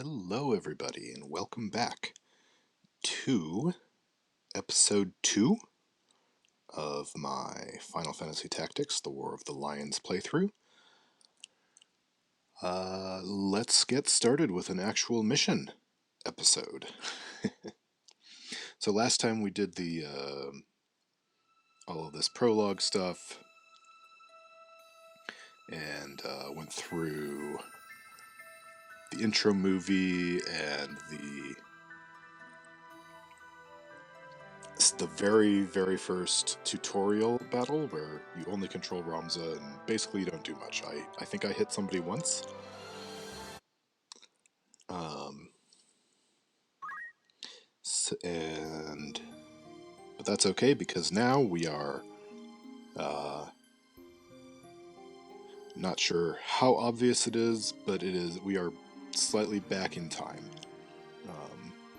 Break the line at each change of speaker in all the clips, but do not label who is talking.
Hello, everybody, and welcome back to episode 2 of my Final Fantasy Tactics, The War of the Lions playthrough. Let's get started with an actual mission episode. So last time we did the all of this prologue stuff and went through the intro movie and the very first tutorial battle where you only control Ramza and basically you don't do much. I think I hit somebody once. But that's okay because now we are not sure how obvious it is, but it is. We are slightly back in time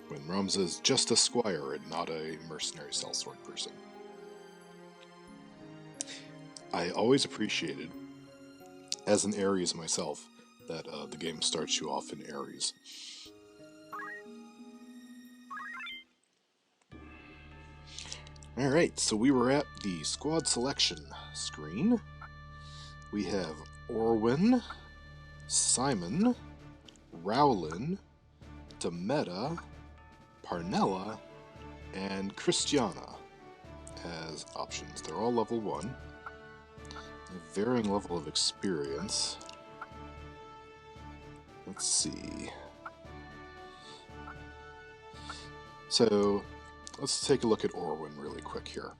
when Ramza is just a squire and not a mercenary sellsword person. I always appreciated, as an Aries myself, that the game starts you off in Aries. Alright, so we were at the squad selection screen. We have Orwin, Simon, Rowlin, Demeta, Parnella, and Christiana as options. They're all level 1. A varying level of experience. Let's see. So, let's take a look at Orwin really quick here.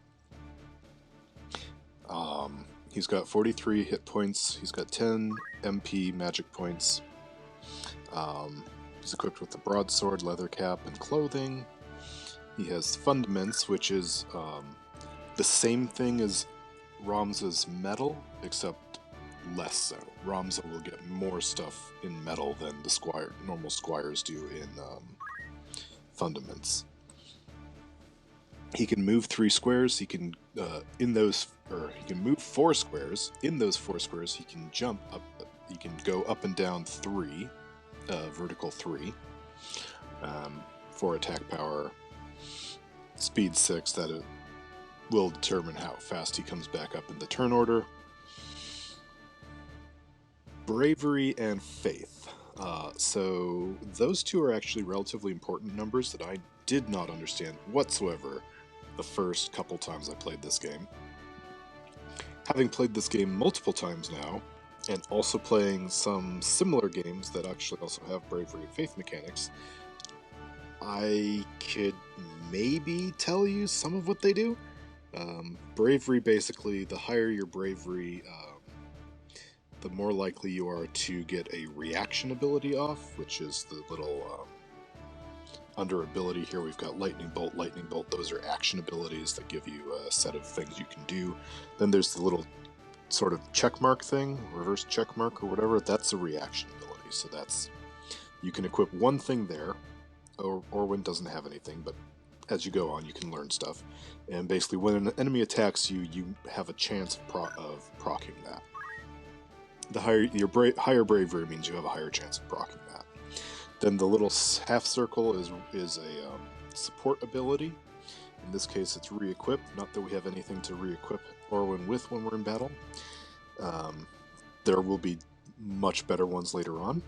He's got 43 hit points. He's got 10 MP magic points. He's equipped with the broadsword, leather cap, and clothing. He has fundaments, which is the same thing as Ramza's metal, except less so. Ramza will get more stuff in metal than the normal squires do in fundaments. He can move 3 squares. He can he can move 4 squares. In those 4 squares, he can jump up. He can go up and down 3, vertical 3, 4 attack power, speed 6. That it will determine how fast he comes back up in the turn order. Bravery and faith. So those two are actually relatively important numbers that I did not understand whatsoever the first couple times I played this game. Having played this game multiple times now, and also playing some similar games that actually also have bravery and faith mechanics, I could maybe tell you some of what they do. Bravery, basically, the higher your bravery, the more likely you are to get a reaction ability off, which is the little under ability here. We've got lightning bolt. Those are action abilities that give you a set of things you can do. Then there's the little sort of check mark thing, reverse check mark or whatever. That's a reaction ability. So that's, you can equip one thing there. Orwin doesn't have anything, but as you go on, you can learn stuff. And basically, when an enemy attacks you, you have a chance of proccing that. The higher bravery means you have a higher chance of proccing that. Then the little half circle is a support ability. In this case, it's re-equip. Not that we have anything to re-equip Orwin with when we're in battle. There will be much better ones later on.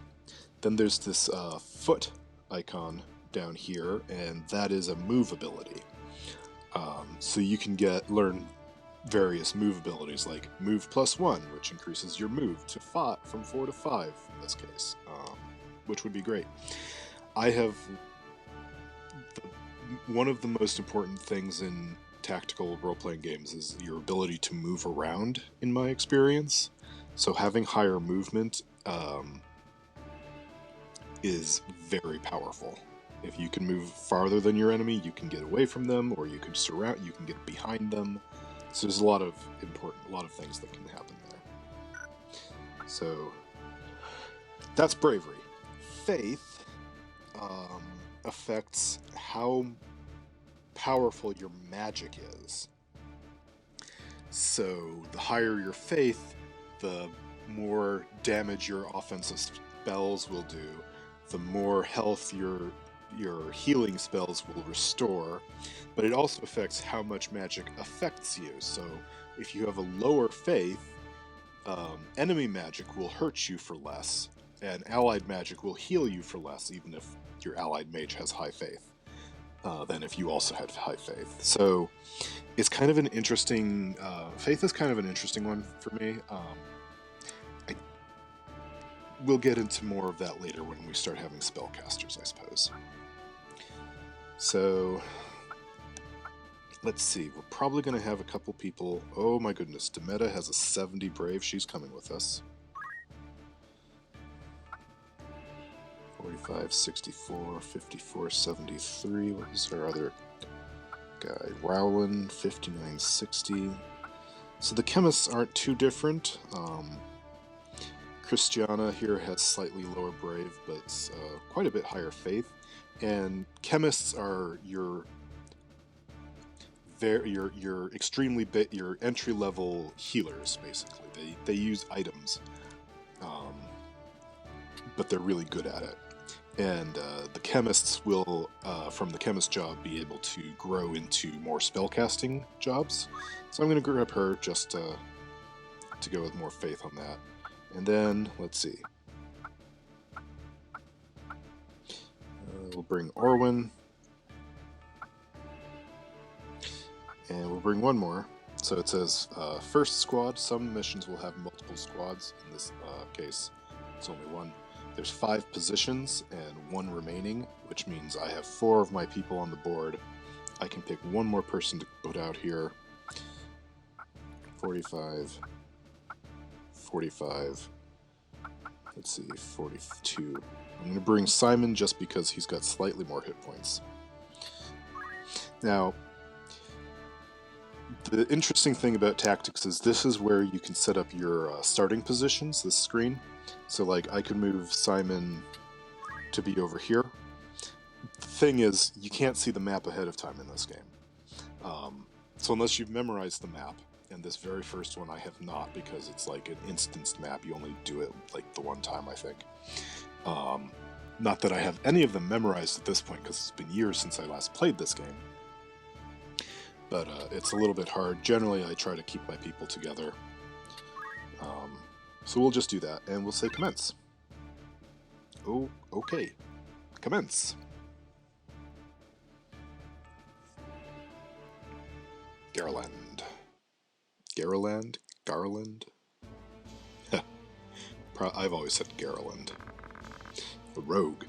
Then there's this foot icon down here, and that is a move ability. So you can learn various move abilities, like move +1, which increases your move to from 4 to 5 in this case, which would be great. One of the most important things in tactical role-playing games is your ability to move around, in my experience. So having higher movement is very powerful. If you can move farther than your enemy, you can get away from them, or you can get behind them. So there's a lot of things that can happen there. So that's bravery. Faith affects how powerful your magic is. So the higher your faith, the more damage your offensive spells will do, the more health your healing spells will restore, but it also affects how much magic affects you. So if you have a lower faith, enemy magic will hurt you for less, and allied magic will heal you for less, even if your allied mage has high faith, than if you also had high faith. So it's kind of an interesting... faith is kind of an interesting one for me. We'll get into more of that later when we start having spellcasters, I suppose. So, let's see. We're probably going to have a couple people... Oh my goodness, Demeta has a 70 brave. She's coming with us. 45, 64, 54, 73. What is our other guy? Rowland, 59, 60. So the chemists aren't too different. Christiana here has slightly lower brave, but quite a bit higher faith. And chemists are your extremely your entry level healers, basically. They use items, but they're really good at it. And the chemists will, from the chemist job, be able to grow into more spellcasting jobs. So I'm going to grab her just to go with more faith on that. And then, let's see. We'll bring Orwin. And we'll bring one more. So it says, first squad. Some missions will have multiple squads. In this case, it's only one. There's 5 positions and 1 remaining, which means I have 4 of my people on the board. I can pick one more person to put out here. 45... 45, let's see, 42. I'm going to bring Simon just because he's got slightly more hit points. Now, the interesting thing about tactics is this is where you can set up your starting positions, this screen. So, like, I could move Simon to be over here. The thing is, you can't see the map ahead of time in this game. So unless you've memorized the map, and this very first one I have not, because it's like an instanced map. You only do it like the one time, I think. Not that I have any of them memorized at this point, because it's been years since I last played this game. But it's a little bit hard. Generally, I try to keep my people together. So we'll just do that, and we'll say commence. Oh, okay. Commence. Garland. Garland? I've always said Garland. The rogue.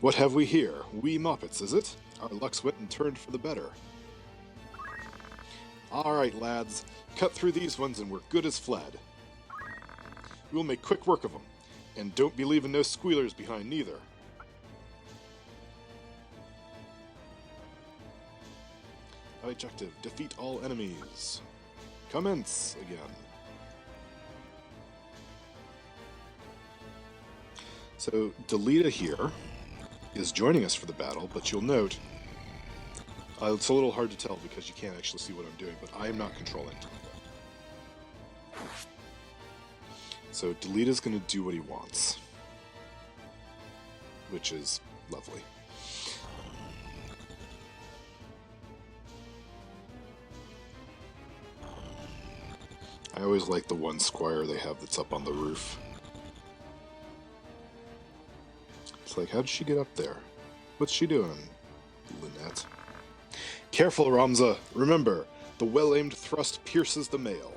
What have we here? We Moppets, is it? Our luck's went and turned for the better. Alright, lads. Cut through these ones and we're good as fled. We'll make quick work of them. And don't be leaving no squealers behind neither. Objective. Defeat all enemies. Commence again. So, Delita here is joining us for the battle, but you'll note it's a little hard to tell because you can't actually see what I'm doing, but I am not controlling. So, Delita's going to do what he wants, which is lovely. I always like the one squire they have that's up on the roof. It's like, how did she get up there? What's she doing, Lynette? Careful, Ramza! Remember, the well-aimed thrust pierces the mail.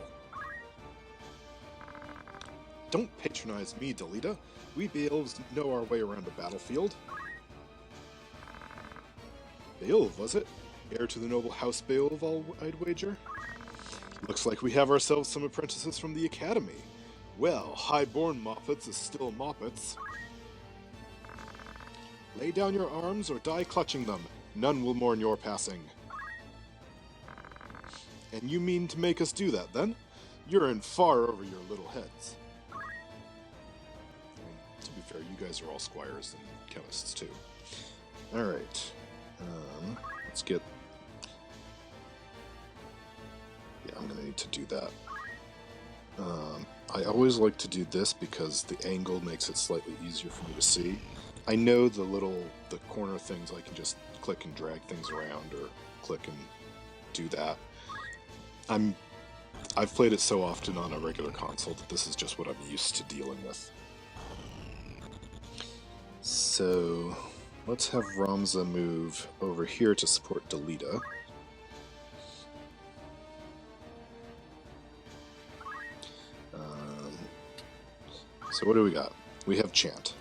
Don't patronize me, Delita. We Beelves know our way around a battlefield. Beelv, was it? Heir to the noble house Beelv, I'd wager? Looks like we have ourselves some apprentices from the academy. Well, high-born Moppets is still Moppets. Lay down your arms or die clutching them. None will mourn your passing. And you mean to make us do that, then? You're in far over your little heads. I mean, to be fair, you guys are all squires and chemists, too. Alright. Let's get... Yeah, I'm gonna need to do that. I always like to do this because the angle makes it slightly easier for me to see. I know the corner things, I can just click and drag things around or click and do that. I've played it so often on a regular console that this is just what I'm used to dealing with. So let's have Ramza move over here to support Delita. So what do we got? We have Chant.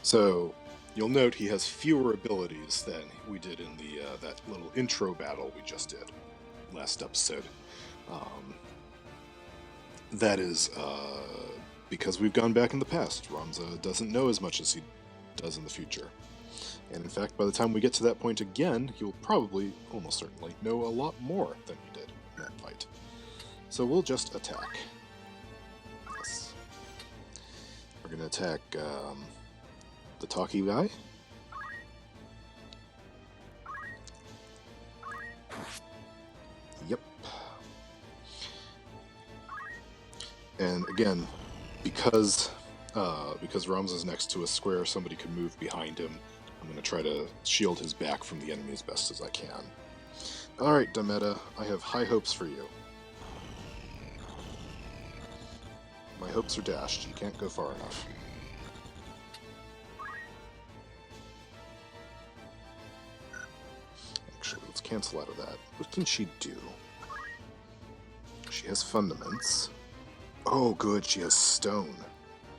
So you'll note he has fewer abilities than we did in the that little intro battle we just did last episode. That is because we've gone back in the past. Ramza doesn't know as much as he does in the future. And in fact, by the time we get to that point again, he will probably, almost certainly, know a lot more than he did in that fight. So we'll just attack. Yes. We're going to attack the talkie guy. Yep. And again, because Ramza's next to a square, somebody could move behind him. I'm going to try to shield his back from the enemy as best as I can. Alright, Dameta, I have high hopes for you. My hopes are dashed. You can't go far enough. Actually, let's cancel out of that. What can she do? She has fundaments. Oh, good, she has stone.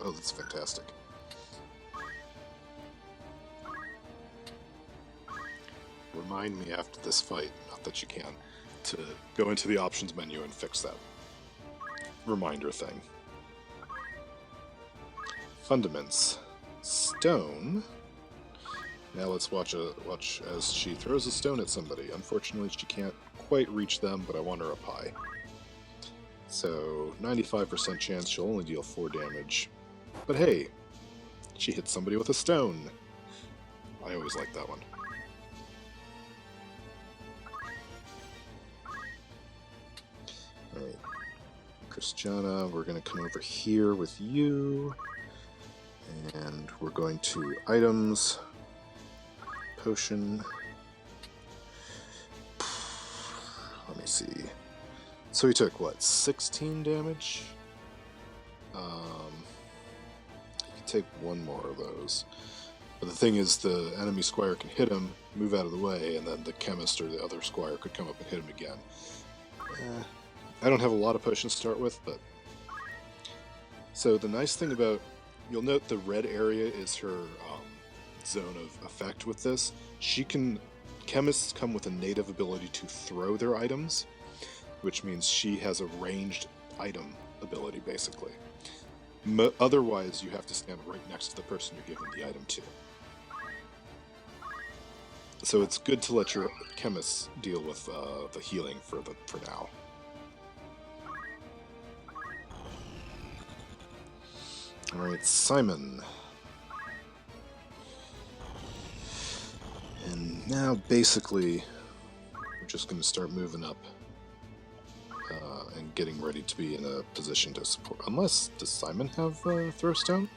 Oh, that's fantastic. Remind me after this fight, not that you can, to go into the options menu and fix that reminder thing. Fundaments. Stone. Now let's watch as she throws a stone at somebody. Unfortunately, she can't quite reach them, but I want her up high. So, 95% chance she'll only deal 4 damage. But hey, she hit somebody with a stone. I always like that one. Alright, Christiana, we're going to come over here with you. And we're going to items, potion. Let me see. So he took, what, 16 damage? He could take one more of those. But the thing is, the enemy squire can hit him, move out of the way, and then the chemist or the other squire could come up and hit him again. I don't have a lot of potions to start with, but... So the nice thing about... You'll note the red area is her zone of effect with this. Chemists come with a native ability to throw their items, which means she has a ranged item ability, basically. Otherwise, you have to stand right next to the person you're giving the item to. So it's good to let your chemists deal with the healing for now. Alright, Simon. And now, basically, we're just going to start moving up and getting ready to be in a position to support. Unless, does Simon have Throwstone?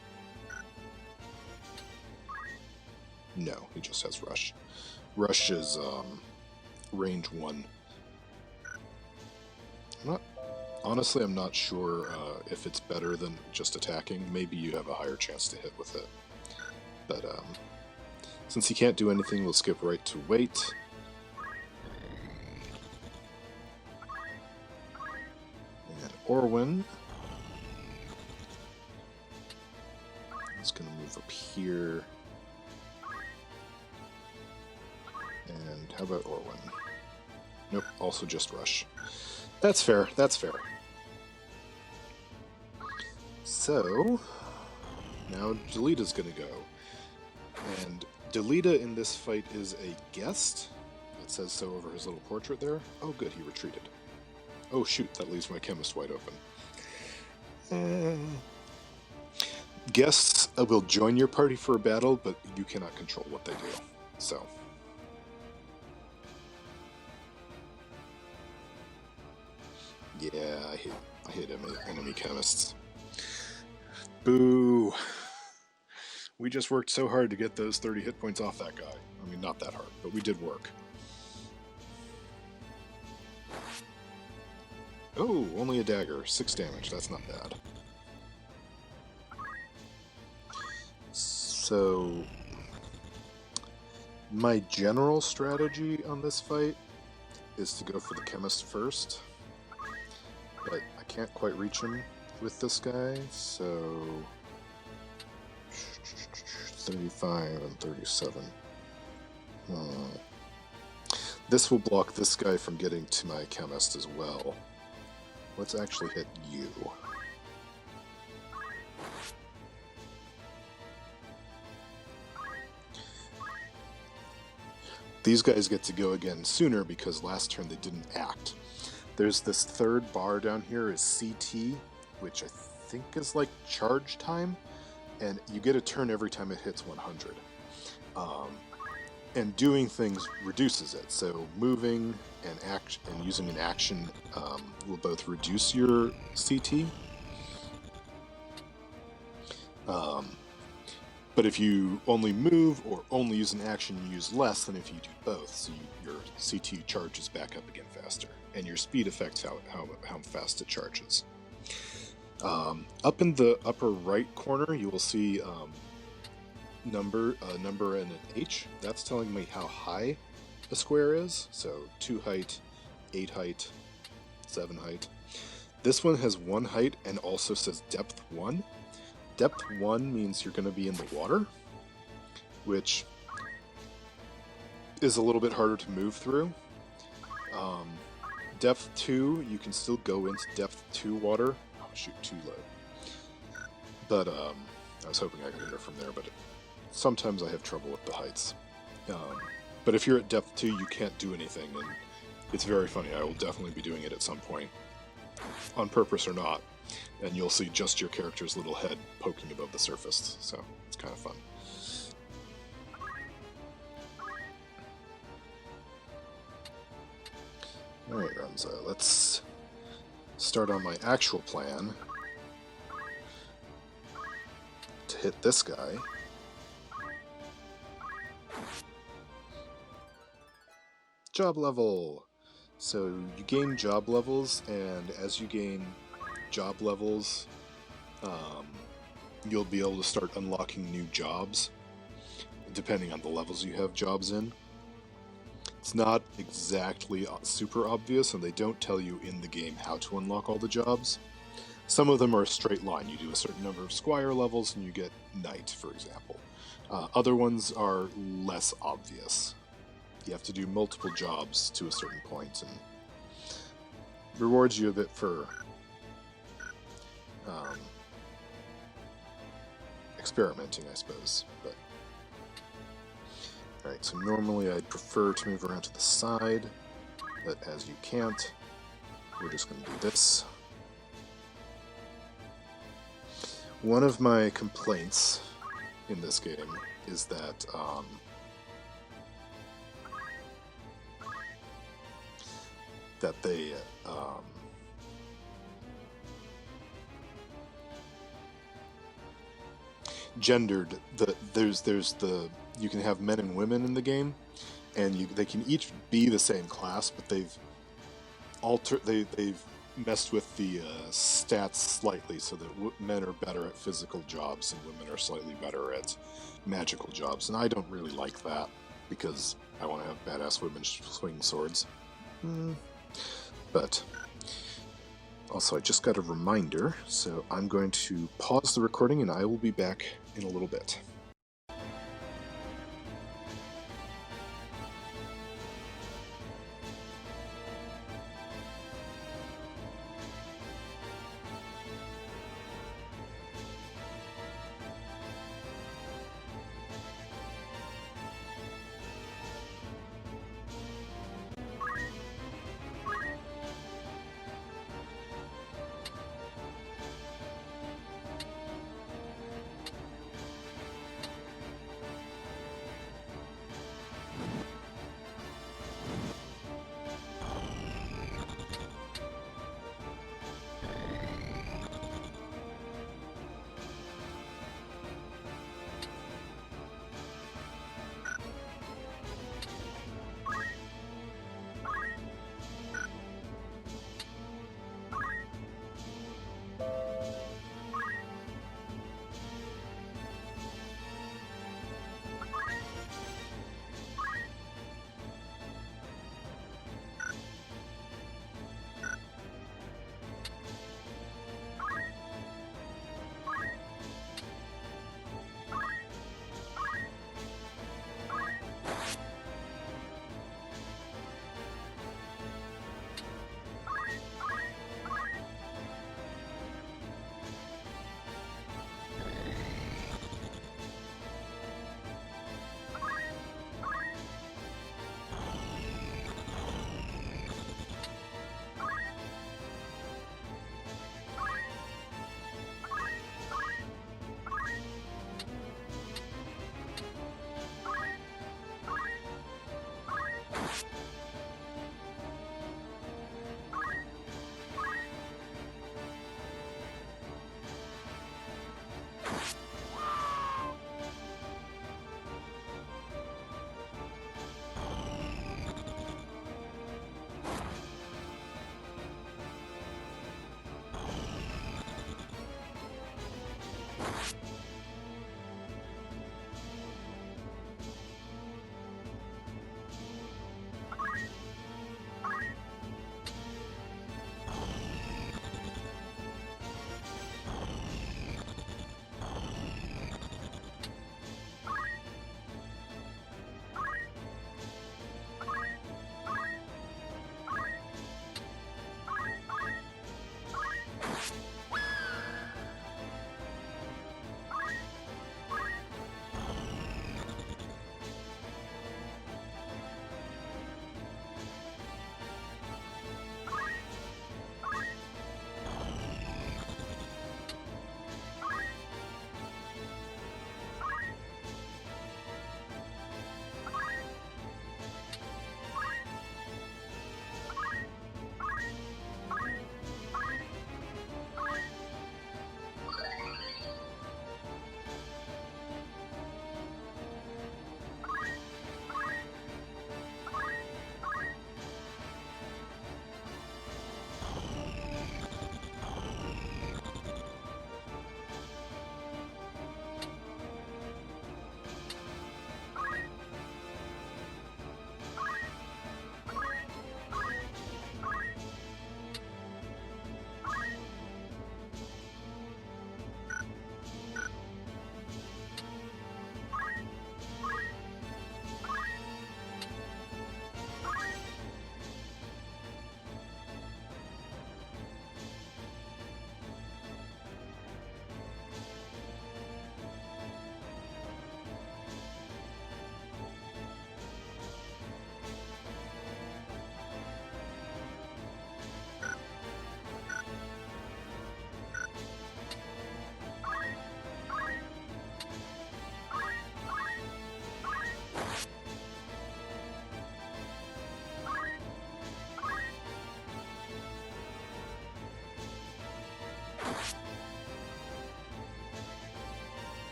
No, he just has Rush. Rush is range 1. Honestly, I'm not sure if it's better than just attacking. Maybe you have a higher chance to hit with it. But since he can't do anything, we'll skip right to wait. And Orwin is going to move up here. And how about Orwin? Nope, also just Rush. That's fair, that's fair. So, now Delita's gonna go. And Delita in this fight is a guest. It says so over his little portrait there. Oh good, he retreated. Oh shoot, that leaves my chemist wide open. Guests will join your party for a battle, but you cannot control what they do. So... Yeah, I hate enemy chemists. Boo! We just worked so hard to get those 30 hit points off that guy. I mean, not that hard, but we did work. Oh, only a dagger. 6 damage. That's not bad. So, my general strategy on this fight is to go for the chemist first, but I can't quite reach him with this guy, so 35 and 37. This will block this guy from getting to my chemist as well. Let's actually hit you. These guys get to go again sooner because last turn they didn't act. There's this third bar down here is CT, which I think is like charge time, and you get a turn every time it hits 100. And doing things reduces it, so moving and using an action will both reduce your CT. But if you only move or only use an action, you use less than if you do both, so your CT charges back up again faster, and your speed affects how fast it charges. Up in the upper right corner, you will see a number and an H. That's telling me how high a square is, so 2 height, 8 height, 7 height. This one has 1 height and also says depth 1. Depth 1 means you're going to be in the water, which is a little bit harder to move through. Depth 2, you can still go into depth 2 water. Oh, shoot, too low. But I was hoping I could enter from there, but sometimes I have trouble with the heights. But if you're at depth 2, you can't do anything, and it's very funny. I will definitely be doing it at some point, on purpose or not. And you'll see just your character's little head poking above the surface, so it's kind of fun. Alright, Ramza, let's start on my actual plan to hit this guy. Job level! So you gain job levels, and as you gain job levels, you'll be able to start unlocking new jobs, depending on the levels you have jobs in. It's not exactly super obvious, and they don't tell you in the game how to unlock all the jobs. Some of them are a straight line. You do a certain number of squire levels and you get knight, for example. Other ones are less obvious. You have to do multiple jobs to a certain point, and rewards you a bit for experimenting, I suppose. But alright, so normally I'd prefer to move around to the side, but as you can't, we're just going to do this. One of my complaints in this game is that they gendered you can have men and women in the game, and they can each be the same class, but they've messed with the stats slightly so that men are better at physical jobs and women are slightly better at magical jobs, and I don't really like that because I want to have badass women swing swords. But also, I just got a reminder, so I'm going to pause the recording and I will be back in a little bit.